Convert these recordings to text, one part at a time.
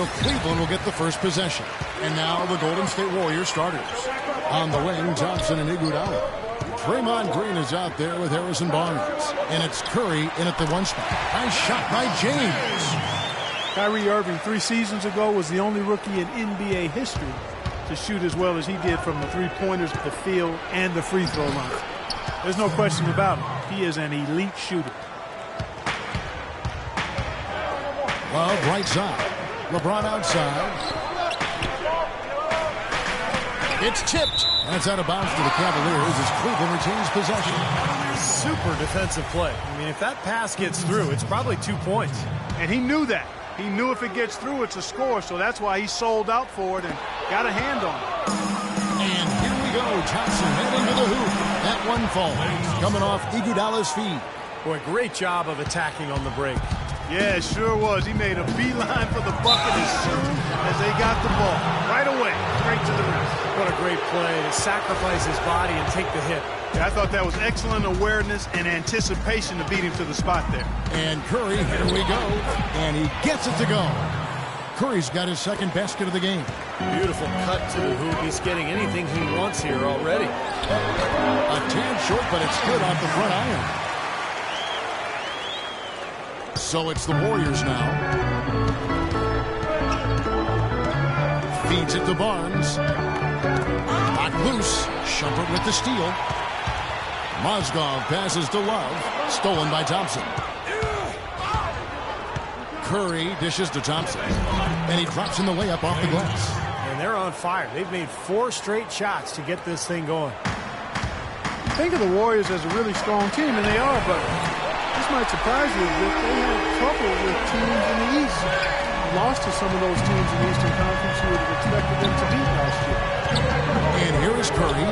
So Cleveland will get the first possession. And now the Golden State Warriors starters. On the wing, Thompson and Iguodala. Draymond Green is out there with Harrison Barnes. And it's Curry in at the one spot. Nice shot by James. Kyrie Irving 3 seasons ago was the only rookie in NBA history to shoot as well as he did from the three-pointers, the field, and the free throw line. There's no question about it. He is an elite shooter. Love right side. LeBron outside. It's tipped. And it's out of bounds to the Cavaliers as Cleveland retains possession. Super defensive play. I mean, if that pass gets through, it's probably 2 points. And he knew that. He knew if it gets through, it's a score, so that's why he sold out for it and got a hand on it. And here we go. Thompson heading to the hoop. That one falls. Coming off Iguodala's feet. Boy, great job of attacking on the break. Yeah, it sure was. He made a beeline for the bucket as soon as they got the ball. Right away, straight to the rim. What a great play to sacrifice his body and take the hit. Yeah, I thought that was excellent awareness and anticipation to beat him to the spot there. And Curry, here we go. And he gets it to go. Curry's got his second basket of the game. Beautiful cut to the hoop. He's getting anything he wants here already. A tad short, but it's good off the front iron. So it's the Warriors now. Feeds it to Barnes. Knocked loose. Shumpert with the steal. Mozgov passes to Love. Stolen by Thompson. Curry dishes to Thompson. And he drops in the layup off the glass. And they're on fire. They've made 4 straight shots to get this thing going. Think of the Warriors as a really strong team, and they are, but this might surprise you that they had trouble with teams in the East. Lost to some of those teams in the Eastern Conference you would have expected them to beat last year. And here is Curry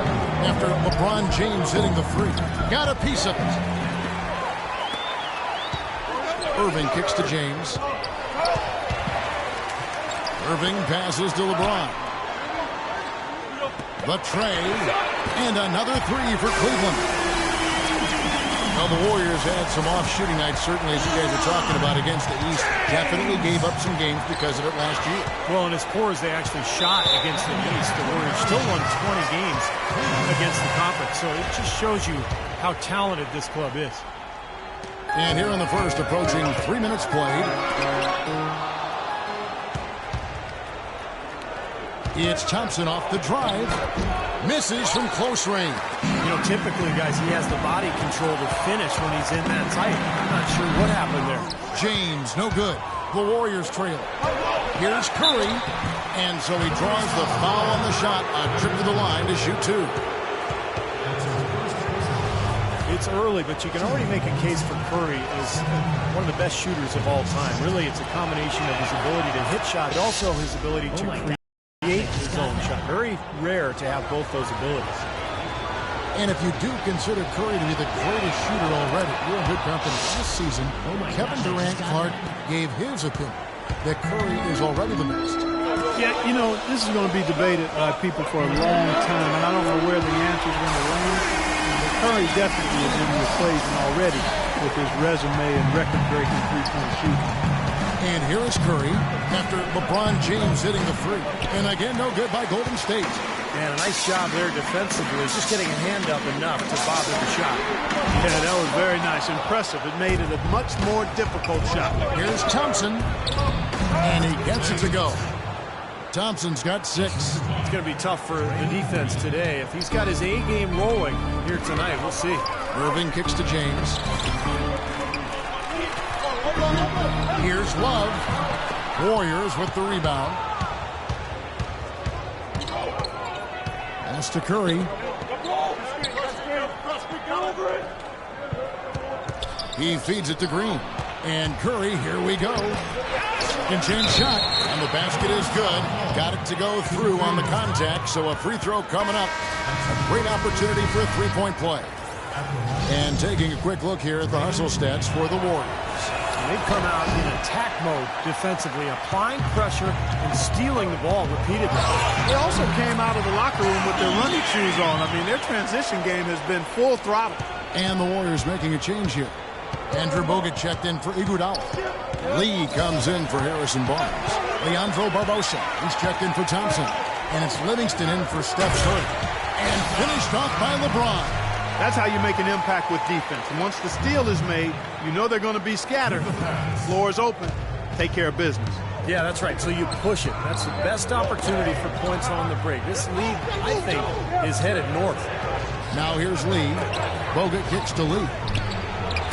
after LeBron James hitting the free. Got a piece of it. Irving kicks to James. Irving passes to LeBron. The tray. And another 3 for Cleveland. Well, the Warriors had some off shooting nights, certainly, as you guys are talking about, against the East. Definitely gave up some games because of it last year. Well, and as poor as they actually shot against the East, the Warriors still won 20 games against the conference. So it just shows you how talented this club is. And here in the first, approaching 3 minutes played. It's Thompson off the drive. Misses from close range. You know, typically, guys, he has the body control to finish when he's in that tight. I'm not sure what happened there. James, no good. The Warriors trail. Here's Curry. And so he draws the foul on the shot. A trip to the line to shoot 2. It's early, but you can already make a case for Curry as one of the best shooters of all time. Really, it's a combination of his ability to hit shots, but also his ability to create his own shot. Very rare to have both those abilities. And if you do consider Curry to be the greatest shooter already, you're in good company. This season, Kevin Durant Clark gave his opinion that Curry is already the best. Yeah, you know, this is going to be debated by people for a long time, and I don't know where the answer is going to land. But Curry definitely is in the equation already with his resume and record-breaking three-point shooting. And here is Curry after LeBron James hitting the free. And again, no good by Golden State. And a nice job there defensively, just getting a hand up enough to bother the shot. Yeah, that was very nice. Impressive. It made it a much more difficult shot. Here's Thompson. And he gets it to go. Thompson's got 6. It's going to be tough for the defense today. If he's got his A game rolling here tonight, we'll see. Irving kicks to James. Here's Love. Warriors with the rebound. Pass to Curry. He feeds it to Green. And Curry, here we go. Second chance shot. And the basket is good. Got it to go through on the contact. So a free throw coming up. A great opportunity for a three-point play. And taking a quick look here at the hustle stats for the Warriors. They've come out in attack mode defensively, applying pressure and stealing the ball repeatedly. They also came out of the locker room with their running shoes on. I mean, their transition game has been full throttle. And the Warriors making a change here. Andrew Bogut checked in for Iguodala. Lee comes in for Harrison Barnes. Leandro Barbosa. He's checked in for Thompson. And it's Livingston in for Steph Curry. And finished off by LeBron. That's how you make an impact with defense. And once the steal is made, you know they're going to be scattered. Floor is open. Take care of business. Yeah, that's right. So you push it. That's the best opportunity for points on the break. This lead, I think, is headed north. Now here's Lee. Bogut kicks to Lee.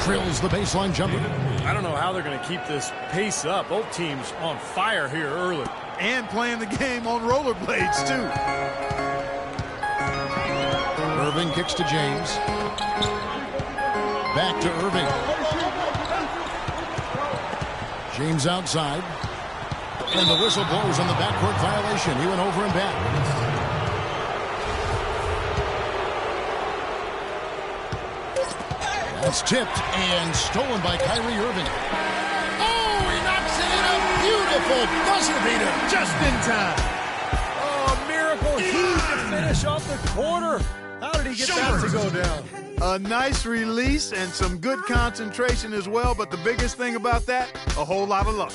Drills the baseline jumper. I don't know how they're going to keep this pace up. Both teams on fire here early. And playing the game on rollerblades, too. Irving kicks to James. Back to Irving. James outside. And the whistle blows on the backcourt violation. He went over and back. That's tipped and stolen by Kyrie Irving. Oh, he knocks it in. A beautiful buzzer beater. Just in time. Oh, miracle heave to finish off the quarter. How did he get that to go down? A nice release and some good concentration as well, but the biggest thing about that, a whole lot of luck.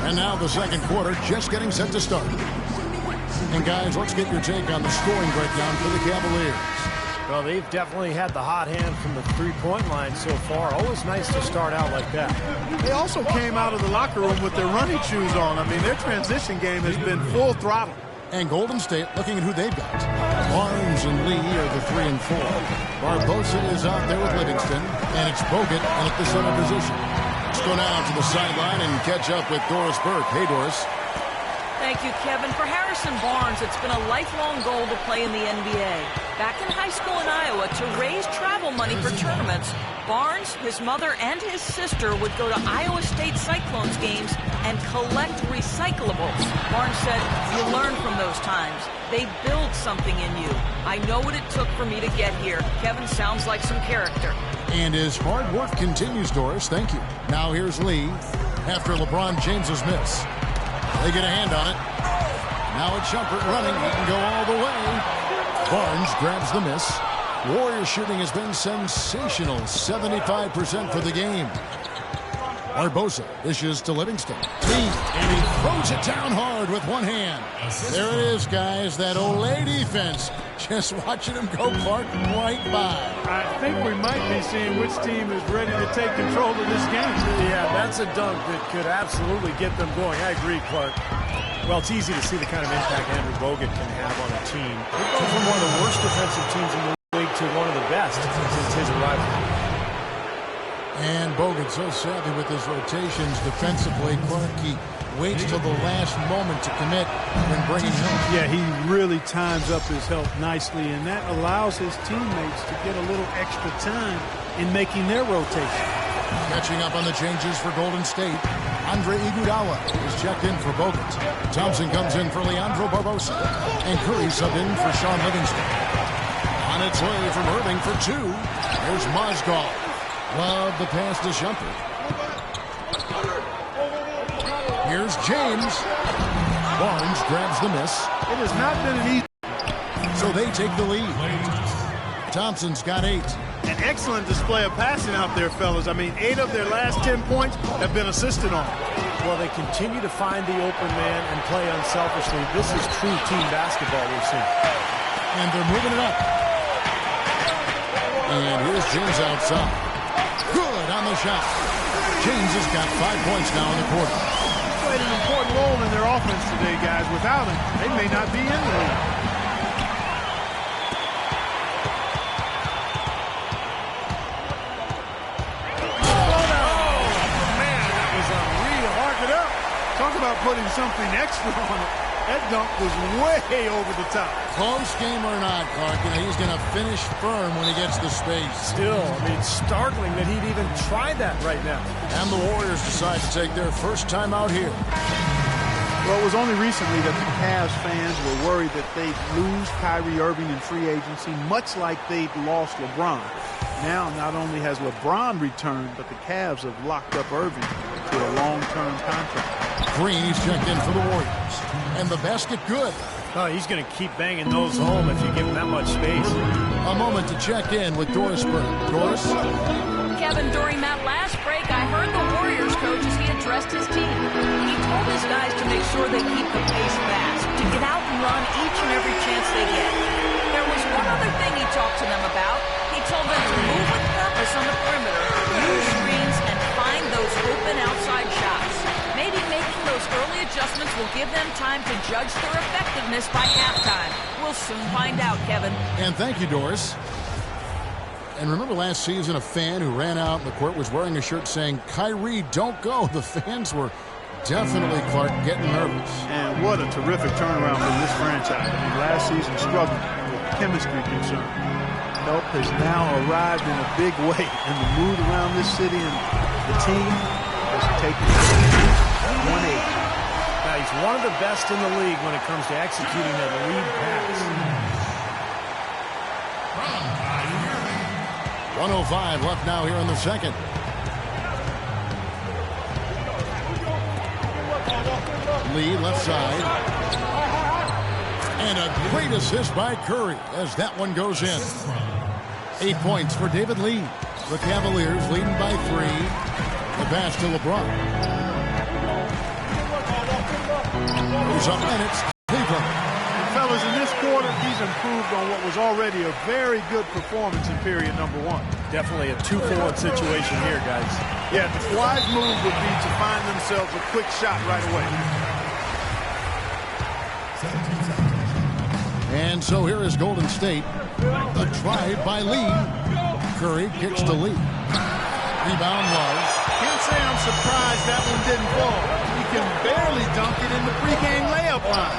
And now the second quarter just getting set to start. And guys, let's get your take on the scoring breakdown for the Cavaliers. Well, they've definitely had the hot hand from the three-point line so far. Always nice to start out like that. They also came out of the locker room with their running shoes on. I mean, their transition game has been full throttle. And Golden State looking at who they've got. Barnes and Lee are the 3 and 4. Barbosa is out there with Livingston. And it's Bogut at the center position. Let's go now to the sideline and catch up with Doris Burke. Hey, Doris. Thank you, Kevin. For Harrison Barnes, it's been a lifelong goal to play in the NBA. Back in high school in Iowa, to raise travel money for tournaments, Barnes, his mother, and his sister would go to Iowa State Cyclones games and collect recyclables. Barnes said, "You learn from those times. They build something in you. I know what it took for me to get here." Kevin sounds like some character. And his hard work continues, Doris. Thank you. Now here's Lee after LeBron James's miss. They get a hand on it. Now it's Shumpert running. He can go all the way. Barnes grabs the miss. Warriors shooting has been sensational. 75% for the game. Barbosa dishes to Livingston. Lee, and he throws it down hard with one hand. There it is, guys. That Olay defense. Just watching him go Clark right by. I think we might be seeing which team is ready to take control of this game. Yeah, that's a dunk that could absolutely get them going. I agree, Clark. Well, it's easy to see the kind of impact Andrew Bogut can have on a team. They've gone from one of the worst defensive teams in the league to one of the best since his arrival. And Bogut so savvy with his rotations defensively. Clark, he waits till the last moment to commit when bringing help. Yeah, he really times up his help nicely, and that allows his teammates to get a little extra time in making their rotation. Catching up on the changes for Golden State, Andre Iguodala is checked in for Bogut. Thompson comes in for Leandro Barbosa. And Curry subbed in for SHAWN Livingston. On its way from Irving for 2. Here's Mozgov. Love the pass to Shumpert. Here's James. Barnes grabs the miss. It has not been an easy. So they take the lead. Thompson's got 8. An excellent display of passing out there, fellas. I mean, 8 of their last 10 points have been assisted on. Well, they continue to find the open man and play unselfishly. This is true team basketball we've seen. And they're moving it up. And here's James outside. Good on the shot. James has got 5 points now in the quarter. Played an important role in their offense today, guys. Without him, they may not be in the league. Talk about putting something extra on it. That dunk was way over the top. Close game or not, Clark, he's going to finish firm when he gets the space. Still, I mean, startling that he'd even try that right now. And the Warriors decide to take their first time out here. Well, it was only recently that the Cavs fans were worried that they'd lose Kyrie Irving in free agency, much like they'd lost LeBron. Now, not only has LeBron returned, but the Cavs have locked up Irving to a long-term contract. Green is checked in for the Warriors. And the basket good. Oh, he's going to keep banging those home if you give him that much space. A moment to check in with Doris Burke. Doris? Kevin, during that last break, I heard the Warriors coach as he addressed his team. He told his guys to make sure they keep the pace fast, to get out and run each and every chance they get. There was one other thing he talked to them about. He told them to move with purpose on the perimeter, use screens, and find those open outside shots. Maybe making those early adjustments will give them time to judge their effectiveness by halftime. We'll soon find out, Kevin. And thank you, Doris. And remember last season, a fan who ran out in the court was wearing a shirt saying, "Kyrie, don't go." The fans were definitely, Clark, getting nervous. And what a terrific turnaround for this franchise. I mean, last season struggled with chemistry concern. Help has now arrived in a big way, and the mood around this city and the team has taken 180. Now, he's one of the best in the league when it comes to executing that lead pass. 1:05 left now here in the second. Lee left side. And a great assist by Curry as that one goes in. 8 points for David Lee. The Cavaliers leading by 3. The pass to LeBron. Goes up and it's Cleveland. Fellas, in this quarter, he's improved on what was already a very good performance in period number 1. Definitely a 2-for-1 situation here, guys. Yeah, the wise move would be to find themselves a quick shot right away. And so here is Golden State. A drive by Lee. Curry kicks to Lee. Rebound was. Can't say I'm surprised that one didn't fall. He can barely dunk it in the pregame layup line.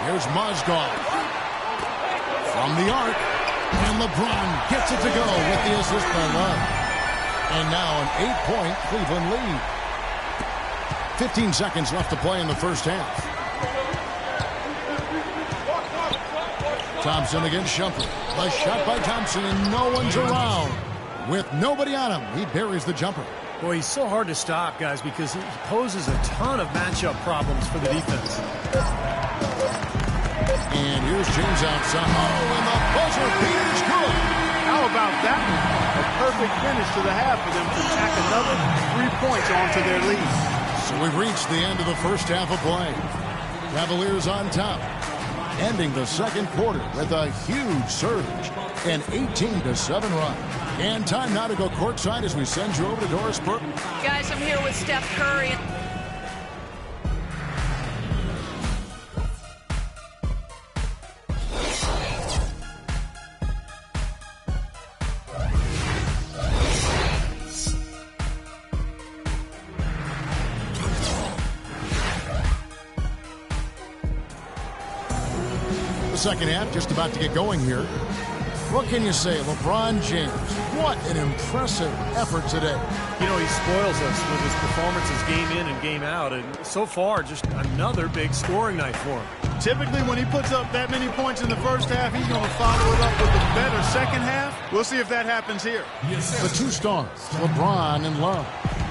Here's Mozgov from the arc, and LeBron gets it to go with the assist by Love. And now an 8-point Cleveland lead. 15 seconds left to play in the first half. Thompson against Shumpert. A shot by Thompson, and no one's around. With nobody on him, he buries the jumper. Boy, he's so hard to stop, guys, because he poses a ton of matchup problems for the defense. And here's James outside. Oh, and the buzzer beater is good. How about that one? A perfect finish to the half for them to tack another 3 points onto their lead. So we've reached the end of the first half of play. Cavaliers on top, ending the second quarter with a huge surge, an 18-7 run. And time now to go courtside as we send you over to Doris Burton. Guys, I'm here with Steph Curry. Second half just about to get going here. What can you say? LeBron James, what an impressive effort today. You know, he spoils us with his performances game in and game out, and so far just another big scoring night for him. Typically when he puts up that many points in the first half, he's going to follow it up with a better second half. We'll see if that happens here. The two stars, LeBron and Love,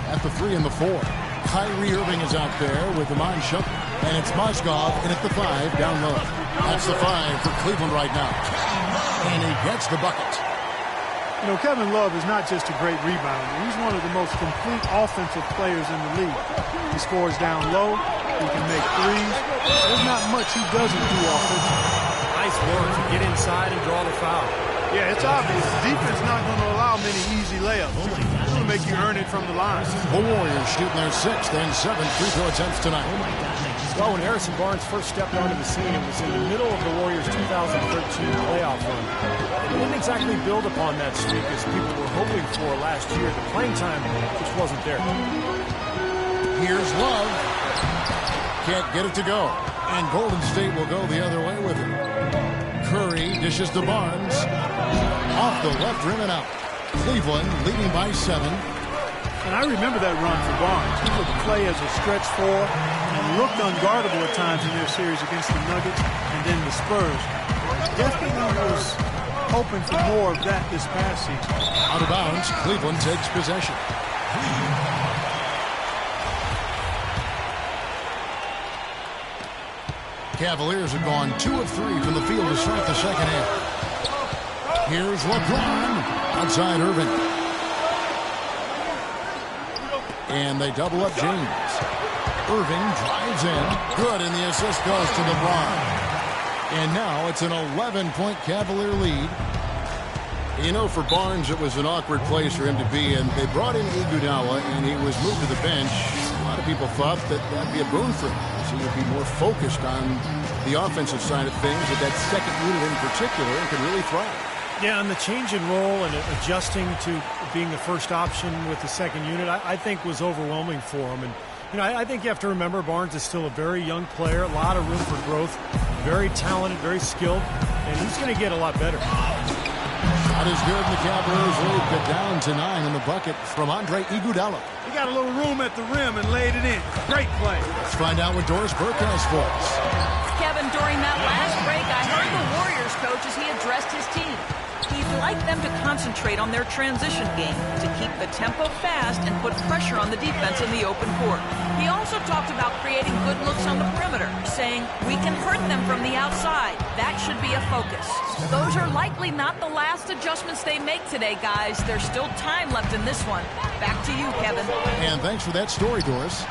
at the 3 and the 4. Kyrie Irving is out there with Iman Shumpert, and it's Mozgov in at the 5 down low. That's the 5 for Cleveland right now. And he gets the bucket. You know, Kevin Love is not just a great rebounder. He's one of the most complete offensive players in the league. He scores down low. He can make threes. There's not much he doesn't do offensively. Nice work to get inside and draw the foul. Yeah, it's obvious. The defense not going to allow many easy layups. It's going to make you earn it from the line. The Warriors shooting their 6th and 7th free throw attempts tonight. Well, when Harrison Barnes first stepped onto the scene, it was in the middle of the Warriors' 2013 playoff run. They didn't exactly build upon that streak as people were hoping for last year. The playing time just wasn't there. Here's Love. Can't get it to go. And Golden State will go the other way with it. Curry dishes to Barnes. Off the left rim and out. Cleveland leading by 7. And I remember that run for Barnes. He would play as a stretch 4 and looked unguardable at times in their series against the Nuggets and then the Spurs. Definitely was hoping for more of that this past season. Out of bounds, Cleveland takes possession. Cavaliers have gone 2 of 3 from the field to start the second half. Here's LeBron outside Irving. And they double up James. Irving drives in. Good, and the assist goes to LeBron. And now it's an 11-point Cavalier lead. You know, for Barnes, it was an awkward place for him to be, and they brought in Iguodala, and he was moved to the bench. A lot of people thought that that'd be a boon for him, because he would be more focused on the offensive side of things, with that second unit in particular, and could really thrive. Yeah, and the change in role and adjusting to being the first option with the second unit, I think was overwhelming for him. And you know, I think you have to remember Barnes is still a very young player, a lot of room for growth, very talented, very skilled, and he's going to get a lot better. Shot is good, and the Cavaliers lead cut down to 9 in the bucket from Andre Iguodala. He got a little room at the rim and laid it in. Great play. Let's find out what Doris Burke has for us. Kevin, during that last break, I heard the Warriors coach as he addressed his team. He'd like them to concentrate on their transition game, to keep the tempo fast and put pressure on the defense in the open court. He also talked about creating good looks on the perimeter, saying, we can hurt them from the outside. That should be a focus. Those are likely not the last adjustments they make today, guys. There's still time left in this one. Back to you, Kevin. And thanks for that story, Doris.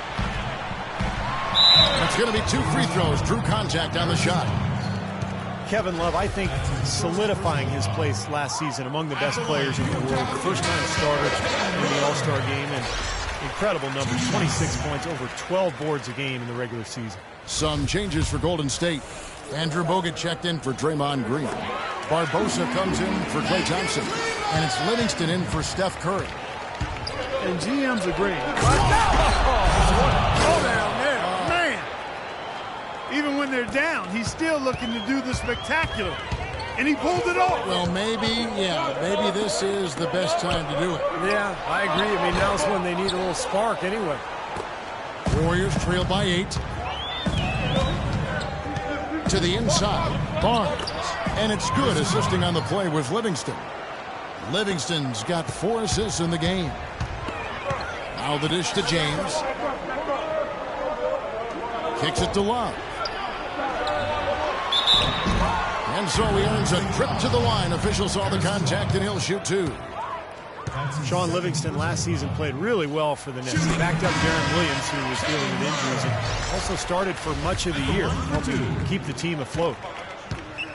It's going to be 2 free throws. Drew contact on the shot. Kevin Love, I think, solidifying his place last season among the best players in the world. First-time starter in the All-Star game, and incredible numbers, 26 points, over 12 boards a game in the regular season. Some changes for Golden State. Andrew Bogut checked in for Draymond Green. Barbosa comes in for Klay Thompson. And it's Livingston in for Steph Curry. And GM's agreeing. Oh, down there. Man. Even when they're down, he's still looking to do the spectacular. And he pulled it off. Well, maybe this is the best time to do it. Yeah, I agree. I mean, now's when they need a little spark anyway. Warriors trail by 8. To the inside, Barnes. And it's good. Assisting on the play was Livingston. Livingston's got 4 assists in the game. Now the dish to James. Kicks it to Love. And so he earns a trip to the line. Officials saw the contact, and he'll shoot 2. Shawn Livingston last season played really well for the Nets. He backed up Darren Williams, who was dealing with injuries, and also started for much of the year, helping keep the team afloat.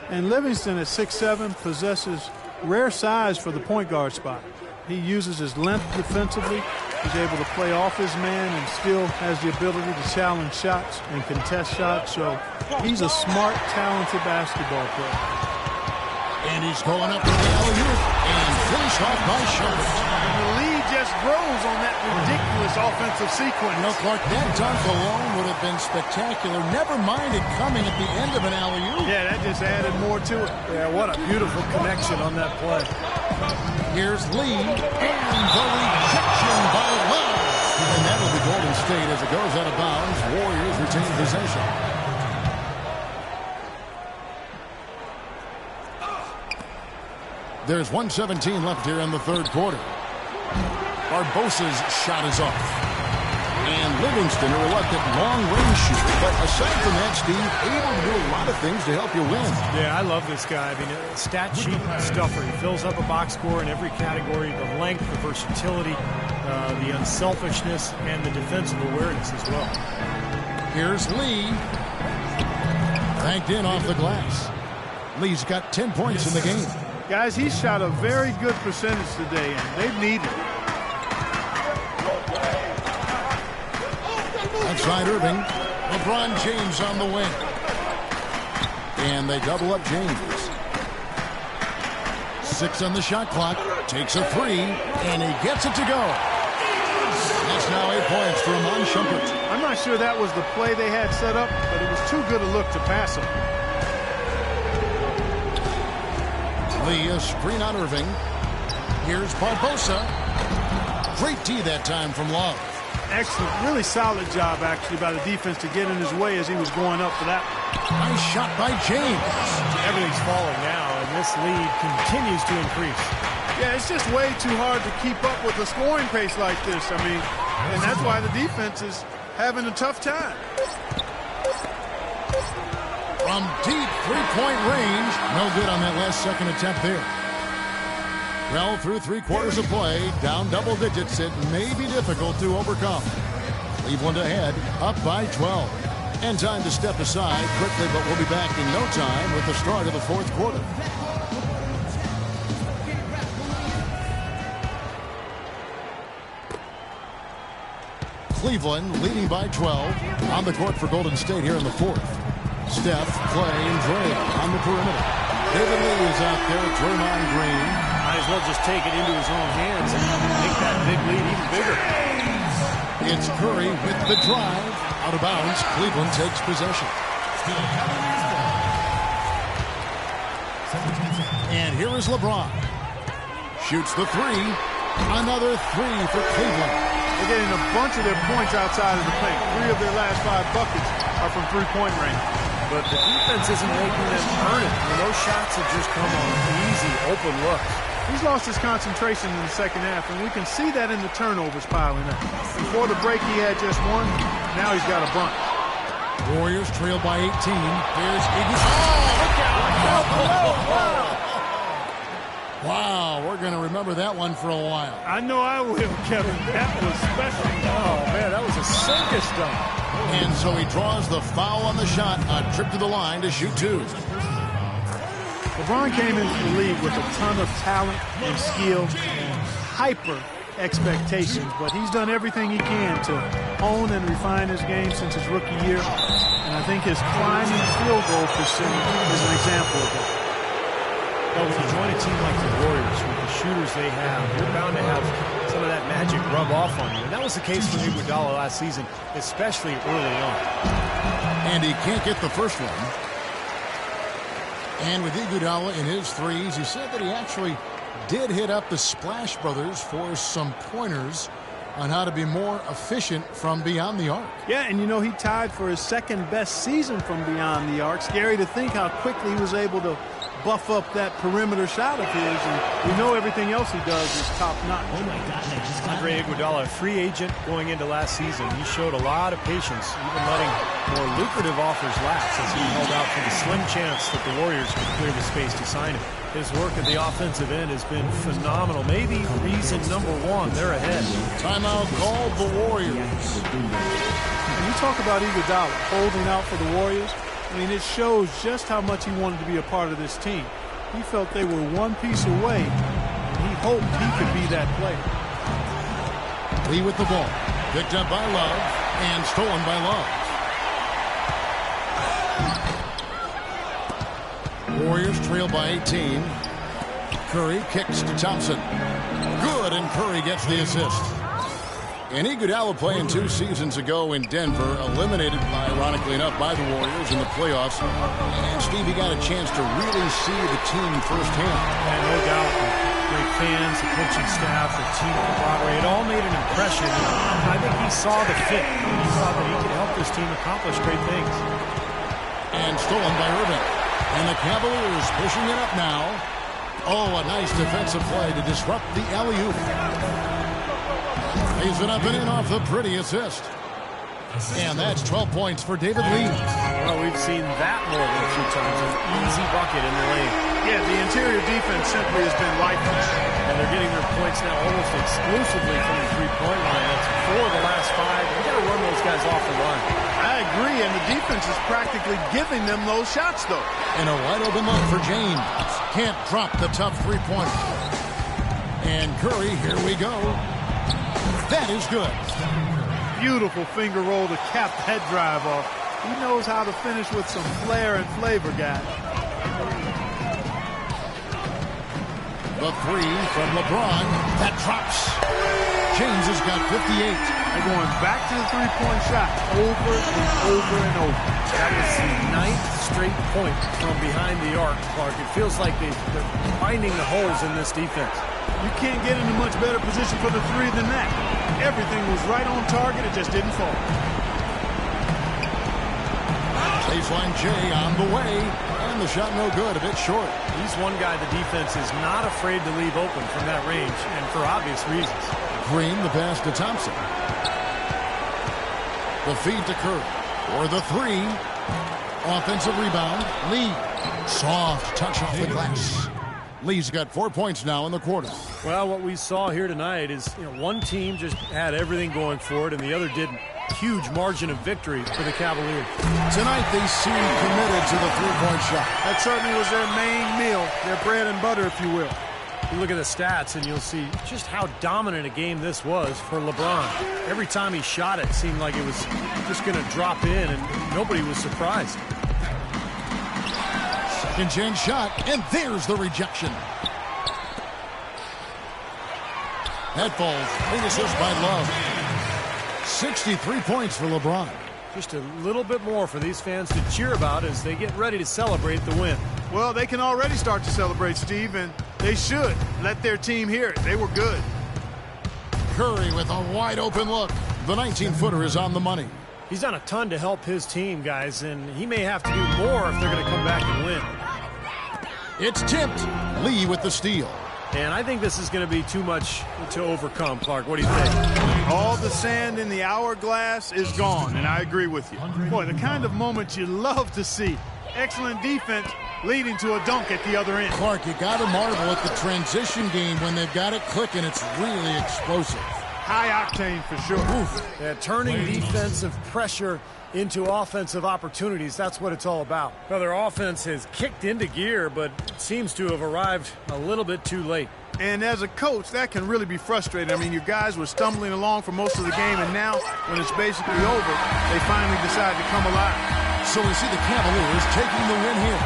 And Livingston at 6'7" possesses rare size for the point guard spot. He uses his length defensively. He's able to play off his man and still has the ability to challenge shots and contest shots. So he's a smart, talented basketball player. And he's going up with the alley-oop and finished off by Sharp. And the lead just grows on that ridiculous offensive sequence. You know, Clark, that dunk alone would have been spectacular. Never mind it coming at the end of an alley-oop. Yeah, that just added more to it. Yeah, what a beautiful connection on that play. Here's Lee, and the rejection by Love. And that'll be Golden State as it goes out of bounds. Warriors retain possession. There's 1:17 left here in the third quarter. Barbosa's shot is off. And Livingston, a reluctant long-range shooter. But aside from that, Steve, able to do a lot of things to help you win. Yeah, I love this guy. I mean, a stat sheet stuffer. He fills up a box score in every category. The length, the versatility, the unselfishness, and the defensive awareness as well. Here's Lee. Banked in off the glass. Lee's got 10 points in the game. Guys, he shot a very good percentage today, and they've needed it. Outside Irving. LeBron James on the wing. And they double up James. 6 on the shot clock. Takes a 3, and he gets it to go. That's now 8 points for Iman Shumpert. I'm not sure that was the play they had set up, but it was too good a look to pass him. Lee, a screen on Irving. Here's Barbosa. Great D that time from Love. Excellent. Really solid job, actually, by the defense to get in his way as he was going up for that. Nice shot by James. Everything's falling now, and this lead continues to increase. Yeah, it's just way too hard to keep up with a scoring pace like this. I mean, and that's why the defense is having a tough time. From deep three-point range. No good on that last second attempt there. Well, through 3 quarters of play, down double digits, it may be difficult to overcome. Cleveland ahead, up by 12. And time to step aside quickly, but we'll be back in no time with the start of the 4th quarter. Cleveland leading by 12 on the court for Golden State here in the 4th. Steph, Clay, and Dre on the perimeter. David Lee is out there. Draymond Green. Might as well just take it into his own hands and make that big lead even bigger. It's Curry with the drive. Out of bounds. Cleveland takes possession. And here is LeBron. Shoots the 3. Another 3 for Cleveland. They're getting a bunch of their points outside of the paint. 3 of their last 5 buckets are from three-point range. But the defense isn't making them earn it. Those shots have just come on easy, open looks. He's lost his concentration in the second half, and we can see that in the turnovers piling up. Before the break, he had just 1. Now he's got a bunch. Warriors trail by 18. There's Iggy. Oh, look out. Wow, we're going to remember that one for a while. I know I will, Kevin. That was special. Oh, man, that was a circus dunk. And so he draws the foul on the shot, a trip to the line to shoot 2. LeBron came into the league with a ton of talent and skill and hyper expectations, but he's done everything he can to hone and refine his game since his rookie year. And I think his climbing field goal percentage is an example of that. Well, when you join a team like the Warriors, with the shooters they have, you're bound to have some of that magic rub off on you. And that was the case for Iguodala last season, especially early on. And he can't get the first one. And with Iguodala in his threes, he said that he actually did hit up the Splash Brothers for some pointers on how to be more efficient from beyond the arc. Yeah, and you know, he tied for his 2nd best season from beyond the arc. Scary to think how quickly he was able to buff up that perimeter shot of his, and we know everything else he does is top-notch. Oh my God, Andre Iguodala, a free agent going into last season. He showed a lot of patience, even letting more lucrative offers lapse as he held out for the slim chance that the Warriors could clear the space to sign him. His work at the offensive end has been phenomenal. Maybe reason number 1, they're ahead. Timeout called the Warriors. And you talk about Iguodala holding out for the Warriors. I mean, it shows just how much he wanted to be a part of this team. He felt they were one piece away, and he hoped he could be that player. Lee with the ball. Picked up by Love and stolen by Love. Warriors trail by 18. Curry kicks to Thompson. Good, and Curry gets the assist. And Iguodala playing 2 seasons ago in Denver, eliminated, ironically enough, by the Warriors in the playoffs. And Stevie got a chance to really see the team firsthand. And no doubt, the great fans, the coaching staff, the team camaraderie, it all made an impression. And I think he saw the fit. He saw that he could help this team accomplish great things. And stolen by Irving. And the Cavaliers pushing it up now. Oh, a nice defensive play to disrupt the alley-oop. Lays it up and in off the pretty assist. And that's 12 points for David Lee. Well, we've seen that more than a few times. An easy bucket in the lane. Yeah, the interior defense simply has been lifeless. And they're getting their points now almost exclusively from the three-point line. That's 4 of the last 5. You've got to run those guys off the line. I agree, and the defense is practically giving them those shots, though. And a wide-open look for James. Can't drop the tough three-pointer. And Curry, here we go. That is good. Beautiful finger roll to cap that drive off. He knows how to finish with some flair and flavor, guys. The 3 from LeBron. That drops. James has got 58. They're going back to the three-point shot over and over and over. That was the 9th straight point from behind the arc, Clark. It feels like they're finding the holes in this defense. You can't get in a much better position for the 3 than that. Everything was right on target. It just didn't fall. Baseline J on the way. And the shot no good. A bit short. He's one guy the defense is not afraid to leave open from that range, and for obvious reasons. Green, the pass to Thompson. The feed to Curry. For the 3. Offensive rebound. Lee. Soft touch off the glass. Lee's got 4 points now in the quarter. Well, what we saw here tonight is, one team just had everything going for it, and the other didn't. Huge margin of victory for the Cavaliers. Tonight they seem committed to the three-point shot. That certainly was their main meal, their bread and butter, if you will. You look at the stats, and you'll see just how dominant a game this was for LeBron. Every time he shot it seemed like it was just going to drop in, and nobody was surprised. Second chance shot, and there's the rejection. That falls. Big assist by Love. 63 points for LeBron. Just a little bit more for these fans to cheer about as they get ready to celebrate the win. Well, they can already start to celebrate, Steve, and they should let their team hear it. They were good. Curry with a wide open look. The 19-footer is on the money. He's done a ton to help his team, guys, and he may have to do more if they're going to come back and win. It's tipped. Lee with the steal. And I think this is going to be too much to overcome, Clark. What do you think? All the sand in the hourglass is gone, and I agree with you. Boy, the kind of moment you love to see. Excellent defense leading to a dunk at the other end. Clark, you got to marvel at the transition game when they've got it clicking. It's really explosive. High octane for sure. Oof. Yeah, turning defensive pressure into offensive opportunities. That's what it's all about. Well, their offense has kicked into gear, but seems to have arrived a little bit too late. And as a coach, that can really be frustrating. I mean, your guys were stumbling along for most of the game, and now, when it's basically over, they finally decide to come alive. So we see the Cavaliers taking the win here.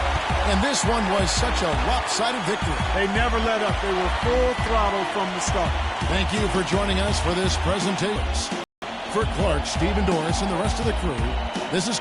And this one was such a lopsided victory. They never let up. They were full throttle from the start. Thank you for joining us for this presentation. For Clark, Stephen Doris, and the rest of the crew, this is